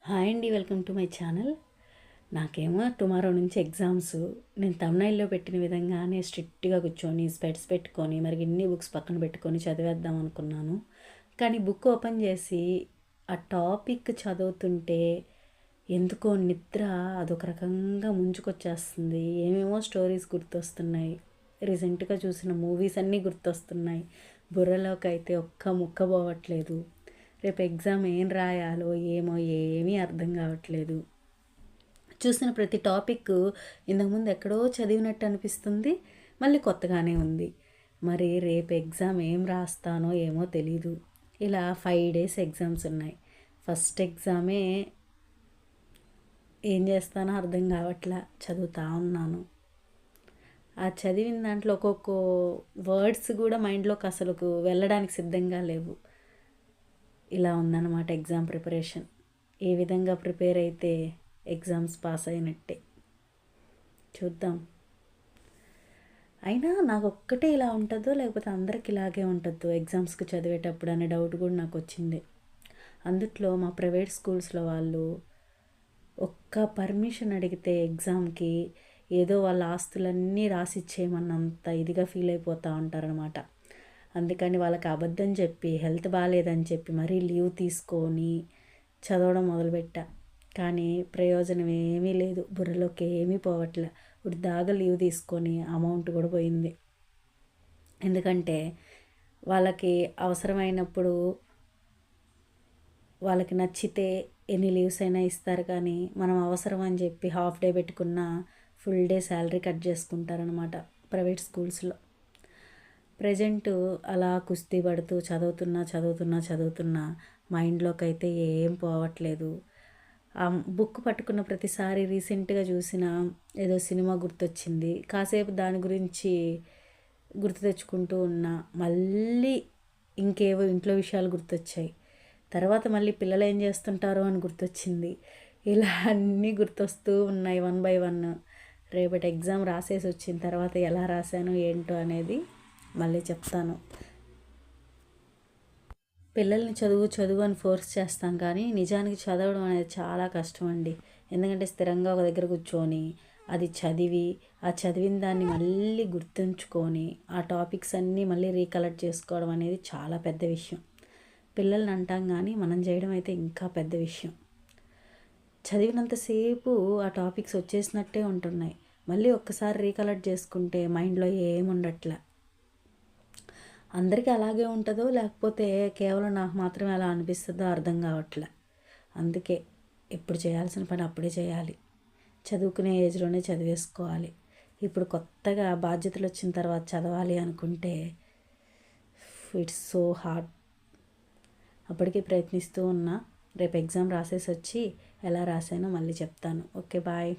Hi అండి, welcome to my channel. నాకేమో tomorrow నుంచి ఎగ్జామ్స్. నేను తమ్నైల్లో పెట్టిన విధంగానే స్ట్రిక్ట్గా కూర్చొని స్పెట్స్ పెట్టుకొని మరి ఇన్ని బుక్స్ పక్కన పెట్టుకొని చదివేద్దాం అనుకున్నాను. కానీ బుక్ ఓపెన్ చేసి ఆ టాపిక్ చదువుతుంటే ఎందుకో నిద్ర అదొక రకంగా ముంచుకొచ్చేస్తుంది. ఏమేమో స్టోరీస్ గుర్తొస్తున్నాయి, రీసెంట్గా చూసిన మూవీస్ అన్నీ గుర్తొస్తున్నాయి. బుర్రలోకి అయితే ఒక్క ముక్క పోవట్లేదు. రేపు ఎగ్జామ్ ఏం రాయాలో ఏమో ఏమీ అర్థం కావట్లేదు. చూసిన ప్రతి టాపిక్ ఇంతకుముందు ఎక్కడో చదివినట్టు అనిపిస్తుంది, మళ్ళీ కొత్తగానే ఉంది. మరి రేపు ఎగ్జామ్ ఏం రాస్తానో ఏమో తెలీదు. ఇలా 5 days ఎగ్జామ్స్ ఉన్నాయి. ఫస్ట్ ఎగ్జామే ఏం చేస్తానో అర్థం కావట్లా, చదువుతూ ఉన్నాను. ఆ చదివిన దాంట్లో ఒక్కొక్క వర్డ్స్ కూడా మైండ్లోకి అసలు వెళ్ళడానికి సిద్ధంగా లేవు. ఇలా ఉందన్నమాట ఎగ్జామ్ ప్రిపరేషన్. ఏ విధంగా ప్రిపేర్ అయితే ఎగ్జామ్స్ పాస్ అయినట్టే చూద్దాం. అయినా నాకు ఒక్కటే ఇలా ఉంటుందో లేకపోతే అందరికి ఇలాగే ఉంటుందో ఎగ్జామ్స్కి చదివేటప్పుడు అనే డౌట్ కూడా నాకు వచ్చింది. అందుట్లో మా ప్రైవేట్ స్కూల్స్లో వాళ్ళు ఒక్క పర్మిషన్ అడిగితే ఎగ్జామ్కి ఏదో వాళ్ళ ఆస్తులన్నీ రాసిచ్చేయమన్నంత ఇదిగా ఫీల్ అయిపోతూ ఉంటారనమాట. అందుకని వాళ్ళకి అబద్ధం చెప్పి హెల్త్ బాగాలేదని చెప్పి మరీ లీవ్ తీసుకొని చదవడం మొదలుపెట్టా. కానీ ప్రయోజనం ఏమీ లేదు, బుర్రలోకి ఏమీ పోవట్లే. వృధాగా లీవ్ తీసుకొని అమౌంట్ కూడా పోయింది. ఎందుకంటే వాళ్ళకి అవసరమైనప్పుడు వాళ్ళకి నచ్చితే ఎన్ని లీవ్స్ అయినా ఇస్తారు, కానీ మనం అవసరం అని చెప్పి హాఫ్ డే పెట్టుకున్న ఫుల్ డే శాలరీ కట్ చేసుకుంటారనమాట ప్రైవేట్ స్కూల్స్లో. ప్రజెంట్ అలా కుస్తీ పడుతూ చదువుతున్నా మైండ్లోకి అయితే ఏం పోవట్లేదు. ఆ బుక్ పట్టుకున్న ప్రతిసారి రీసెంట్గా చూసిన ఏదో సినిమా గుర్తొచ్చింది. కాసేపు దాని గురించి గుర్తు తెచ్చుకుంటూ ఉన్నా, మళ్ళీ ఇంకేవో ఇంట్లో విషయాలు గుర్తొచ్చాయి. తర్వాత మళ్ళీ పిల్లలు ఏం చేస్తుంటారో అని గుర్తొచ్చింది. ఇలా అన్నీ గుర్తొస్తూ ఉన్నాయి వన్ బై వన్. రేపటి ఎగ్జామ్ రాసేసి వచ్చిన తర్వాత ఎలా రాశాను ఏంటో అనేది మళ్ళీ చెప్తాను. పిల్లల్ని చదువు అని ఫోర్స్ చేస్తాం, కానీ నిజానికి చదవడం అనేది చాలా కష్టం అండి. ఎందుకంటే స్థిరంగా ఒక దగ్గర కూర్చొని అది చదివి ఆ చదివిన దాన్ని మళ్ళీ గుర్తుంచుకొని ఆ టాపిక్స్ అన్నీ మళ్ళీ రీకలెక్ట్ చేసుకోవడం అనేది చాలా పెద్ద విషయం. పిల్లల్ని అంటాం కానీ మనం చేయడం అయితే ఇంకా పెద్ద విషయం. చదివినంతసేపు ఆ టాపిక్స్ వచ్చేసినట్టే ఉంటున్నాయి. మళ్ళీ ఒక్కసారి రీకలెక్ట్ చేసుకుంటే మైండ్లో ఏముండట్లే. అందరికీ అలాగే ఉంటుందో లేకపోతే కేవలం నాకు మాత్రమే అలా అనిపిస్తుందో అర్థం కావట్లే. అందుకే ఇప్పుడు చేయాల్సిన పని అప్పుడే చేయాలి. చదువుకునే ఏజ్లోనే చదివేసుకోవాలి. ఇప్పుడు కొత్తగా బాధ్యతలు వచ్చిన తర్వాత చదవాలి అనుకుంటే ఇట్స్ సో హార్డ్. అప్పటికే ప్రయత్నిస్తూ ఉన్నా. రేపు ఎగ్జామ్ రాసేసి వచ్చి ఎలా రాశానో మళ్ళీ చెప్తాను. Okay, bye.